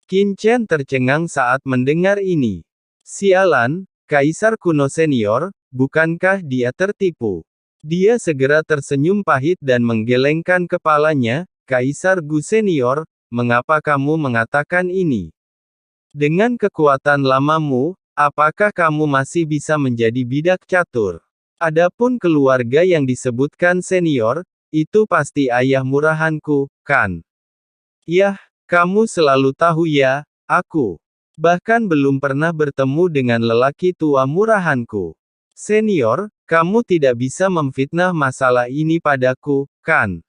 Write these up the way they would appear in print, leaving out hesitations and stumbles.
Qin Chen tercengang saat mendengar ini. Sialan, Kaisar kuno senior, bukankah dia tertipu? Dia segera tersenyum pahit dan menggelengkan kepalanya. Kaisar Gu senior, mengapa kamu mengatakan ini? Dengan kekuatan lamamu, apakah kamu masih bisa menjadi bidak catur? Adapun keluarga yang disebutkan senior, itu pasti ayah murahanku, kan? Yah, kamu selalu tahu ya, aku. Bahkan belum pernah bertemu dengan lelaki tua murahanku. Senior, kamu tidak bisa memfitnah masalah ini padaku, kan?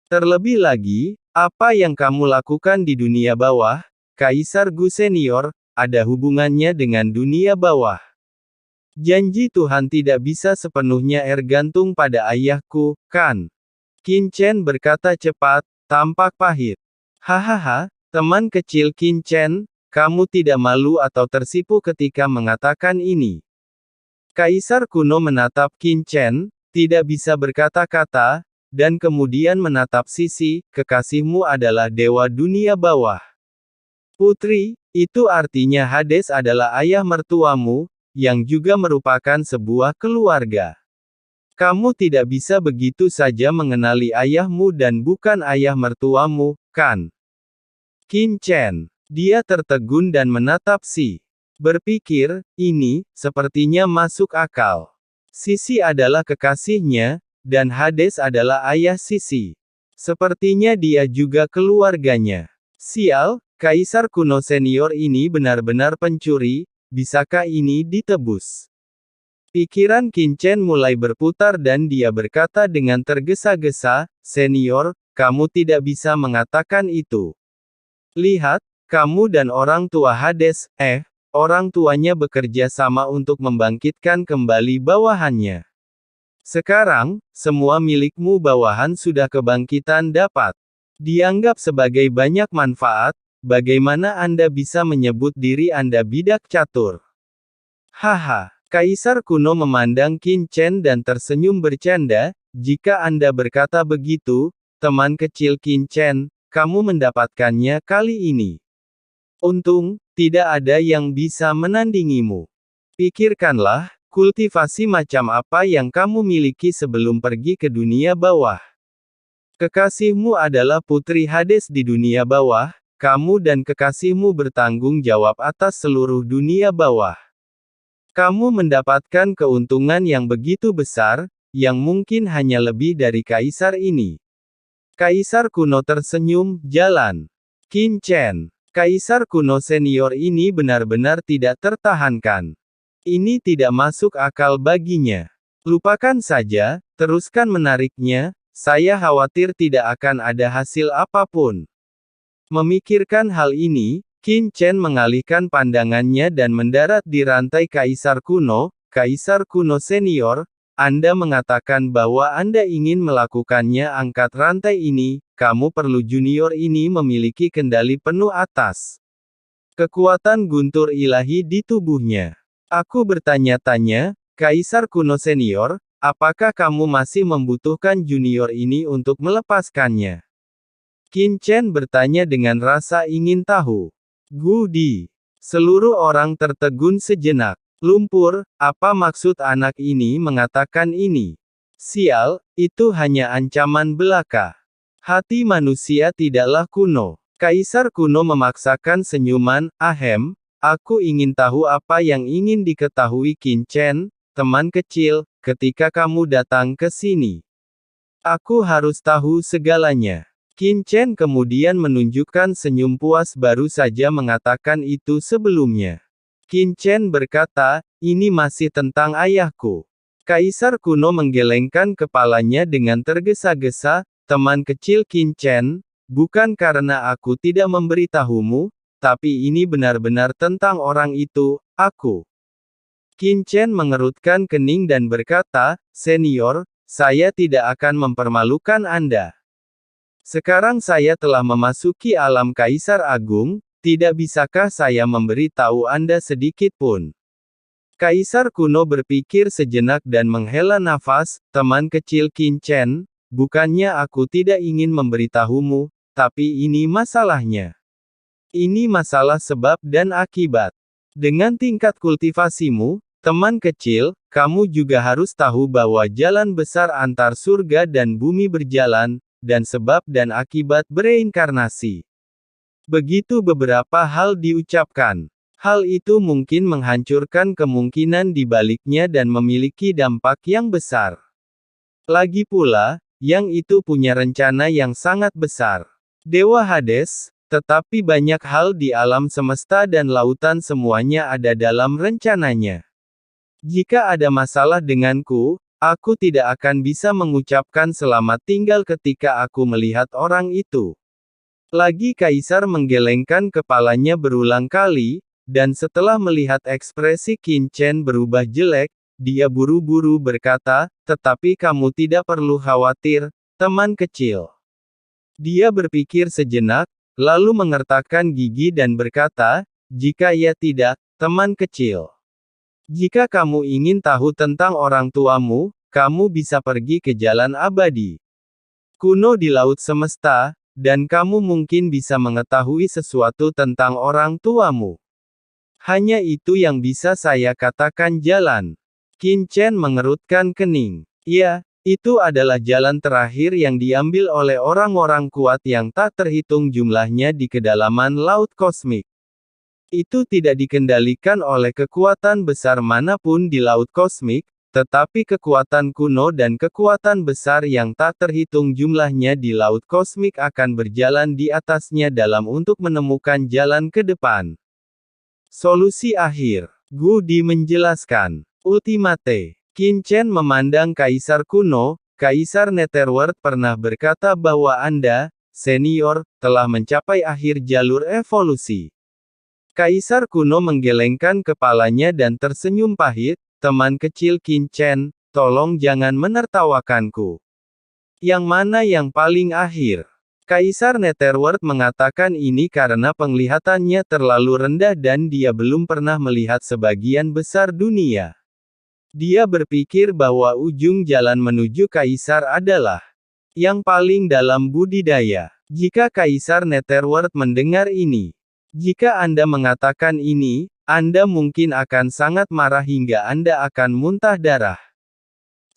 Terlebih lagi, apa yang kamu lakukan di dunia bawah, Kaisar Gu senior, ada hubungannya dengan dunia bawah. Janji Tuhan tidak bisa sepenuhnya ergantung pada ayahku, kan? Qin Chen berkata cepat, tampak pahit. Hahaha, teman kecil Qin Chen, kamu tidak malu atau tersipu ketika mengatakan ini. Kaisar kuno menatap Qin Chen, tidak bisa berkata-kata, dan kemudian menatap Sisi, kekasihmu adalah dewa dunia bawah. Putri, itu artinya Hades adalah ayah mertuamu, yang juga merupakan sebuah keluarga. Kamu tidak bisa begitu saja mengenali ayahmu dan bukan ayah mertuamu, kan? Qin Chen. Dia tertegun dan menatap Si. Berpikir, ini, sepertinya masuk akal. Sisi adalah kekasihnya, dan Hades adalah ayah Sisi. Sepertinya dia juga keluarganya. Sial, Kaisar kuno senior ini benar-benar pencuri, bisakah ini ditebus? Pikiran Qin Chen mulai berputar dan dia berkata dengan tergesa-gesa, senior, kamu tidak bisa mengatakan itu. Lihat, kamu dan orang tua Hades, orang tuanya bekerja sama untuk membangkitkan kembali bawahannya. Sekarang, semua milikmu bawahan sudah kebangkitan dapat dianggap sebagai banyak manfaat, bagaimana Anda bisa menyebut diri Anda bidak catur? Haha, Kaisar kuno memandang Qin Chen dan tersenyum bercanda, jika Anda berkata begitu, teman kecil Qin Chen, kamu mendapatkannya kali ini. Untung, tidak ada yang bisa menandingimu. Pikirkanlah, kultivasi macam apa yang kamu miliki sebelum pergi ke dunia bawah. Kekasihmu adalah Putri Hades di dunia bawah, kamu dan kekasihmu bertanggung jawab atas seluruh dunia bawah. Kamu mendapatkan keuntungan yang begitu besar, yang mungkin hanya lebih dari kaisar ini. Kaisar kuno tersenyum, jalan. Qin Chen. Kaisar kuno senior ini benar-benar tidak tertahankan. Ini tidak masuk akal baginya. Lupakan saja, teruskan menariknya, saya khawatir tidak akan ada hasil apapun. Memikirkan hal ini, Qin Chen mengalihkan pandangannya dan mendarat di rantai Kaisar kuno senior, Anda mengatakan bahwa Anda ingin melakukannya angkat rantai ini, kamu perlu junior ini memiliki kendali penuh atas kekuatan guntur ilahi di tubuhnya. Aku bertanya-tanya, Kaisar kuno senior, apakah kamu masih membutuhkan junior ini untuk melepaskannya? Qin Chen bertanya dengan rasa ingin tahu. Gudi. Seluruh orang tertegun sejenak. Lumpur, apa maksud anak ini mengatakan ini? Sial, itu hanya ancaman belaka. Hati manusia tidaklah kuno. Kaisar kuno memaksakan senyuman, ahem. Aku ingin tahu apa yang ingin diketahui Qin Chen, teman kecil, ketika kamu datang ke sini. Aku harus tahu segalanya. Qin Chen kemudian menunjukkan senyum puas baru saja mengatakan itu sebelumnya. Qin Chen berkata, ini masih tentang ayahku. Kaisar kuno menggelengkan kepalanya dengan tergesa-gesa, teman kecil Qin Chen, bukan karena aku tidak memberitahumu, tapi ini benar-benar tentang orang itu, aku. Qin Chen mengerutkan kening dan berkata, senior, saya tidak akan mempermalukan Anda. Sekarang saya telah memasuki alam Kaisar Agung, tidak bisakah saya memberitahu Anda sedikit pun? Kaisar kuno berpikir sejenak dan menghela nafas, teman kecil Qin Chen, bukannya aku tidak ingin memberitahumu, tapi ini masalahnya. Ini masalah sebab dan akibat. Dengan tingkat kultivasimu, teman kecil, kamu juga harus tahu bahwa jalan besar antar surga dan bumi berjalan, dan sebab dan akibat bereinkarnasi. Begitu beberapa hal diucapkan. Hal itu mungkin menghancurkan kemungkinan di baliknya dan memiliki dampak yang besar. Lagi pula, yang itu punya rencana yang sangat besar. Dewa Hades, tetapi banyak hal di alam semesta dan lautan semuanya ada dalam rencananya. Jika ada masalah denganku, aku tidak akan bisa mengucapkan selamat tinggal ketika aku melihat orang itu. Lagi Kaisar menggelengkan kepalanya berulang kali, dan setelah melihat ekspresi Qin Chen berubah jelek, dia buru-buru berkata, tetapi kamu tidak perlu khawatir, teman kecil. Dia berpikir sejenak, lalu mengertakkan gigi dan berkata, jika ia tidak, teman kecil. Jika kamu ingin tahu tentang orang tuamu, kamu bisa pergi ke jalan abadi kuno di laut semesta, dan kamu mungkin bisa mengetahui sesuatu tentang orang tuamu. Hanya itu yang bisa saya katakan jalan. Qin Chen mengerutkan kening. Ya, itu adalah jalan terakhir yang diambil oleh orang-orang kuat yang tak terhitung jumlahnya di kedalaman laut kosmik. Itu tidak dikendalikan oleh kekuatan besar manapun di laut kosmik, tetapi kekuatan kuno dan kekuatan besar yang tak terhitung jumlahnya di laut kosmik akan berjalan di atasnya dalam untuk menemukan jalan ke depan. Solusi akhir. Gu Di menjelaskan. Ultimate. Qin Chen memandang Kaisar kuno. Kaisar Netherworld pernah berkata bahwa Anda, senior, telah mencapai akhir jalur evolusi. Kaisar kuno menggelengkan kepalanya dan tersenyum pahit, teman kecil Qin Chen, tolong jangan menertawakanku. Yang mana yang paling akhir? Kaisar Netherworld mengatakan ini karena penglihatannya terlalu rendah dan dia belum pernah melihat sebagian besar dunia. Dia berpikir bahwa ujung jalan menuju Kaisar adalah yang paling dalam budidaya. Jika Kaisar Netherworld mendengar ini, jika Anda mengatakan ini, Anda mungkin akan sangat marah hingga Anda akan muntah darah.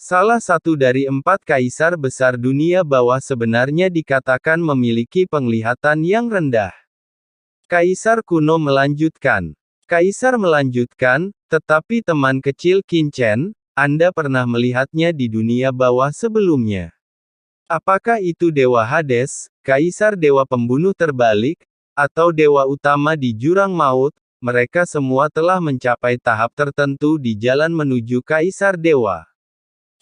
Salah satu dari 4 kaisar besar dunia bawah sebenarnya dikatakan memiliki penglihatan yang rendah. Kaisar kuno melanjutkan. Kaisar melanjutkan, tetapi teman kecil Qin Chen, Anda pernah melihatnya di dunia bawah sebelumnya. Apakah itu Dewa Hades, Kaisar Dewa Pembunuh Terbalik, atau Dewa Utama di Jurang Maut? Mereka semua telah mencapai tahap tertentu di jalan menuju Kaisar Dewa.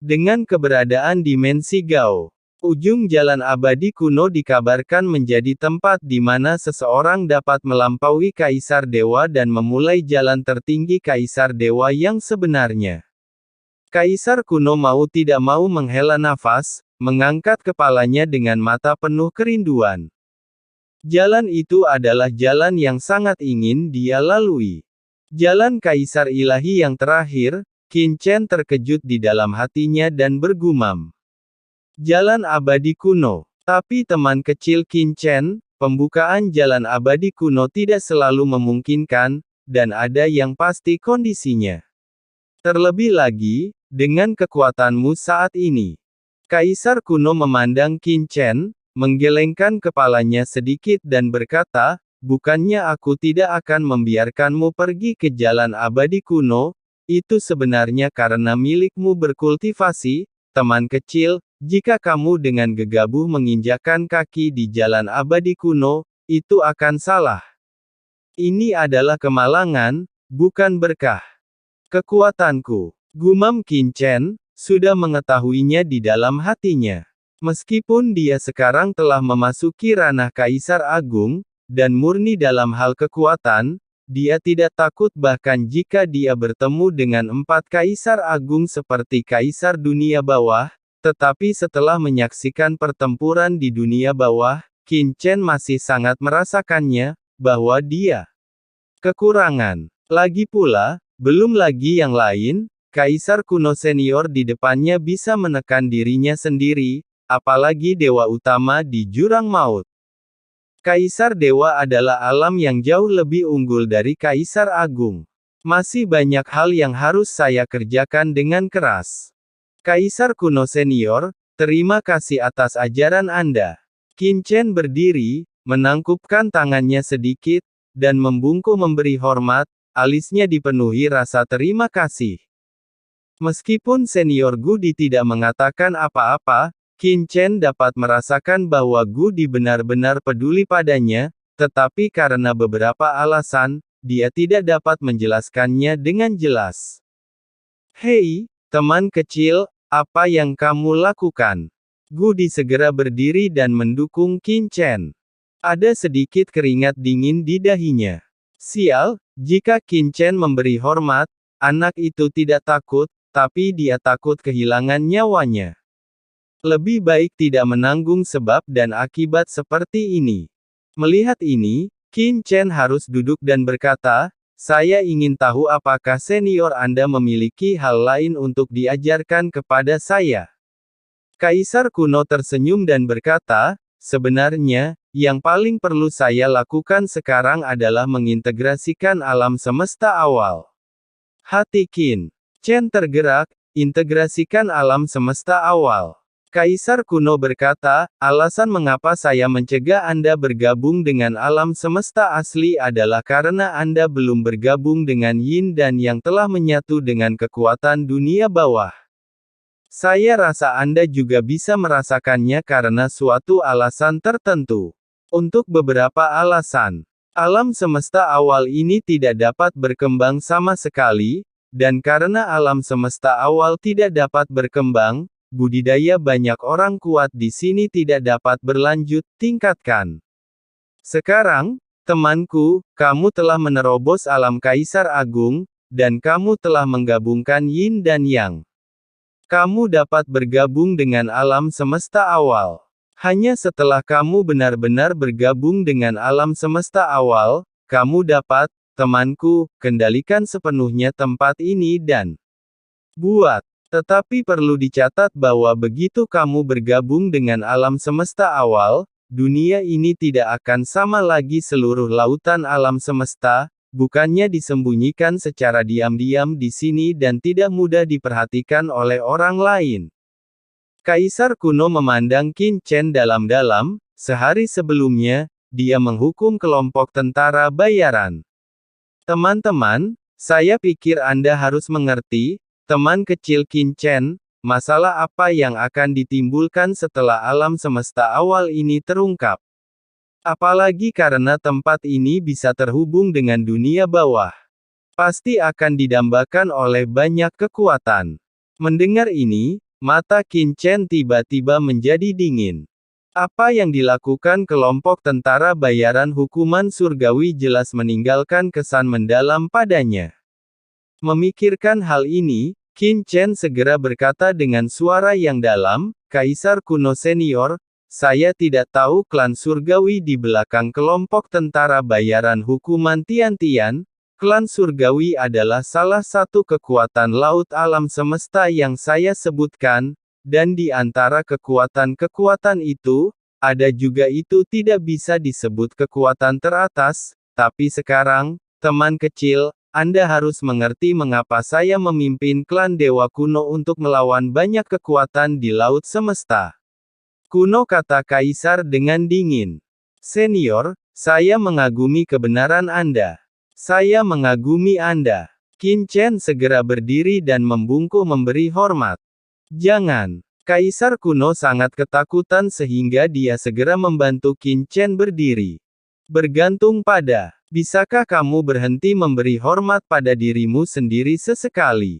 Dengan keberadaan dimensi Gao, ujung jalan abadi kuno dikabarkan menjadi tempat di mana seseorang dapat melampaui Kaisar Dewa dan memulai jalan tertinggi Kaisar Dewa yang sebenarnya. Kaisar kuno mau tidak mau menghela nafas, mengangkat kepalanya dengan mata penuh kerinduan. Jalan itu adalah jalan yang sangat ingin dia lalui. Jalan Kaisar Ilahi yang terakhir. Qin Chen terkejut di dalam hatinya dan bergumam. Jalan abadi kuno. Tapi teman kecil Qin Chen, pembukaan jalan abadi kuno tidak selalu memungkinkan, dan ada yang pasti kondisinya. Terlebih lagi, dengan kekuatanmu saat ini. Kaisar kuno memandang Qin Chen, menggelengkan kepalanya sedikit dan berkata, bukannya aku tidak akan membiarkanmu pergi ke jalan abadi kuno, itu sebenarnya karena milikmu berkultivasi, teman kecil. Jika kamu dengan gegabah menginjakkan kaki di jalan abadi kuno, itu akan salah. Ini adalah kemalangan, bukan berkah. Kekuatanku, gumam Qin Chen, sudah mengetahuinya di dalam hatinya. Meskipun dia sekarang telah memasuki ranah Kaisar Agung, dan murni dalam hal kekuatan, dia tidak takut bahkan jika dia bertemu dengan 4 Kaisar Agung seperti Kaisar Dunia Bawah. Tetapi setelah menyaksikan pertempuran di dunia bawah, Qin Chen masih sangat merasakannya, bahwa dia kekurangan. Lagi pula, belum lagi yang lain, Kaisar kuno senior di depannya bisa menekan dirinya sendiri, apalagi Dewa Utama di Jurang Maut. Kaisar Dewa adalah alam yang jauh lebih unggul dari Kaisar Agung. Masih banyak hal yang harus saya kerjakan dengan keras. Kaisar kuno senior, terima kasih atas ajaran Anda. Qin Chen berdiri, menangkupkan tangannya sedikit, dan membungkuk memberi hormat, alisnya dipenuhi rasa terima kasih. Meskipun senior Gudi tidak mengatakan apa-apa, Qin Chen dapat merasakan bahwa Gudi benar-benar peduli padanya, tetapi karena beberapa alasan, dia tidak dapat menjelaskannya dengan jelas. Hei, teman kecil, apa yang kamu lakukan? Gudi segera berdiri dan mendukung Qin Chen. Ada sedikit keringat dingin di dahinya. Sial, jika Qin Chen memberi hormat, anak itu tidak takut, tapi dia takut kehilangan nyawanya. Lebih baik tidak menanggung sebab dan akibat seperti ini. Melihat ini, Qin Chen harus duduk dan berkata, saya ingin tahu apakah senior Anda memiliki hal lain untuk diajarkan kepada saya. Kaisar kuno tersenyum dan berkata, sebenarnya, yang paling perlu saya lakukan sekarang adalah mengintegrasikan alam semesta awal. Hati Qin Chen tergerak, integrasikan alam semesta awal. Kaisar kuno berkata, alasan mengapa saya mencegah Anda bergabung dengan alam semesta asli adalah karena Anda belum bergabung dengan Yin dan yang telah menyatu dengan kekuatan dunia bawah. Saya rasa Anda juga bisa merasakannya karena suatu alasan tertentu. Untuk beberapa alasan, alam semesta awal ini tidak dapat berkembang sama sekali, dan karena alam semesta awal tidak dapat berkembang, budidaya banyak orang kuat di sini tidak dapat berlanjut, tingkatkan. Sekarang, temanku, kamu telah menerobos alam Kaisar Agung, dan kamu telah menggabungkan Yin dan Yang. Kamu dapat bergabung dengan alam semesta awal. Hanya setelah kamu benar-benar bergabung dengan alam semesta awal, kamu dapat, temanku, kendalikan sepenuhnya tempat ini dan buat. Tetapi perlu dicatat bahwa begitu kamu bergabung dengan alam semesta awal, dunia ini tidak akan sama lagi seluruh lautan alam semesta, bukannya disembunyikan secara diam-diam di sini dan tidak mudah diperhatikan oleh orang lain. Kaisar kuno memandang Qin Chen dalam-dalam, sehari sebelumnya, dia menghukum kelompok tentara bayaran. Teman-teman, saya pikir Anda harus mengerti, teman kecil Qin Chen, masalah apa yang akan ditimbulkan setelah alam semesta awal ini terungkap. Apalagi karena tempat ini bisa terhubung dengan dunia bawah. Pasti akan didambakan oleh banyak kekuatan. Mendengar ini, mata Qin Chen tiba-tiba menjadi dingin. Apa yang dilakukan kelompok tentara bayaran hukuman surgawi jelas meninggalkan kesan mendalam padanya. Memikirkan hal ini, Qin Chen segera berkata dengan suara yang dalam, Kaisar kuno senior, saya tidak tahu klan surgawi di belakang kelompok tentara bayaran hukuman Tian-Tian. Klan surgawi adalah salah satu kekuatan laut alam semesta yang saya sebutkan, dan di antara kekuatan-kekuatan itu, ada juga itu tidak bisa disebut kekuatan teratas, tapi sekarang, teman kecil, Anda harus mengerti mengapa saya memimpin klan dewa kuno untuk melawan banyak kekuatan di laut semesta. Kuno kata Kaisar dengan dingin. Senior, saya mengagumi kebenaran Anda. Saya mengagumi Anda. Qin Chen segera berdiri dan membungkuk memberi hormat. Jangan. Kaisar kuno sangat ketakutan sehingga dia segera membantu Qin Chen berdiri. Bergantung pada, bisakah kamu berhenti memberi hormat pada dirimu sendiri sesekali?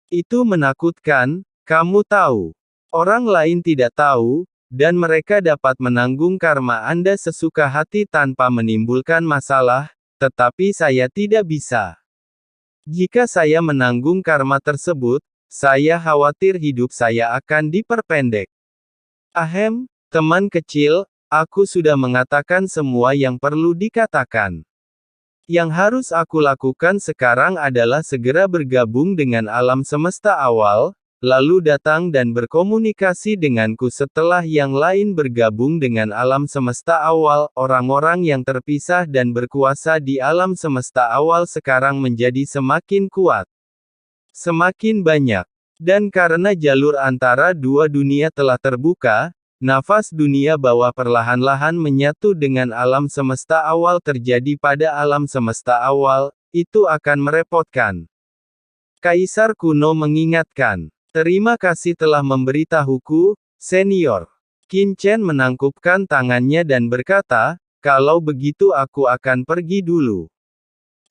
Itu menakutkan, kamu tahu. Orang lain tidak tahu, dan mereka dapat menanggung karma Anda sesuka hati tanpa menimbulkan masalah, tetapi saya tidak bisa. Jika saya menanggung karma tersebut, saya khawatir hidup saya akan diperpendek. Ahem, teman kecil, aku sudah mengatakan semua yang perlu dikatakan. Yang harus aku lakukan sekarang adalah segera bergabung dengan alam semesta awal, lalu datang dan berkomunikasi denganku setelah yang lain bergabung dengan alam semesta awal. Orang-orang yang terpisah dan berkuasa di alam semesta awal sekarang menjadi semakin kuat. Semakin banyak. Dan karena jalur antara dua dunia telah terbuka, nafas dunia bawah perlahan-lahan menyatu dengan alam semesta awal terjadi pada alam semesta awal, itu akan merepotkan. Kaisar kuno mengingatkan. Terima kasih telah memberitahuku, senior. Qin Chen menangkupkan tangannya dan berkata, kalau begitu aku akan pergi dulu.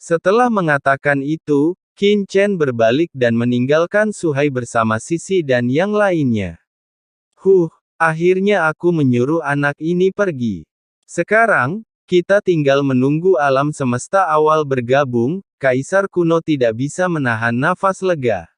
Setelah mengatakan itu, Qin Chen berbalik dan meninggalkan Suhai bersama Sisi dan yang lainnya. Akhirnya aku menyuruh anak ini pergi. Sekarang, kita tinggal menunggu alam semesta awal bergabung. Kaisar kuno tidak bisa menahan nafas lega.